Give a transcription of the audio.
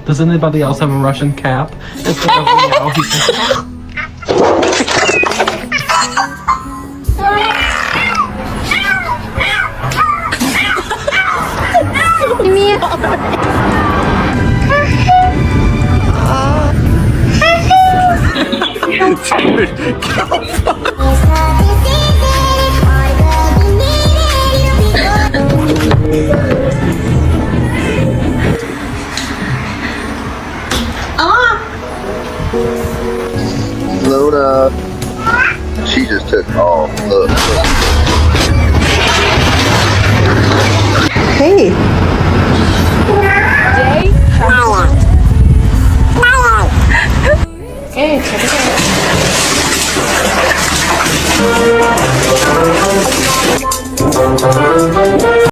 Does anybody else have a Russian cap? Instead of meow, he says, Luna, she just took off. Look. Hey. Hey, check it out.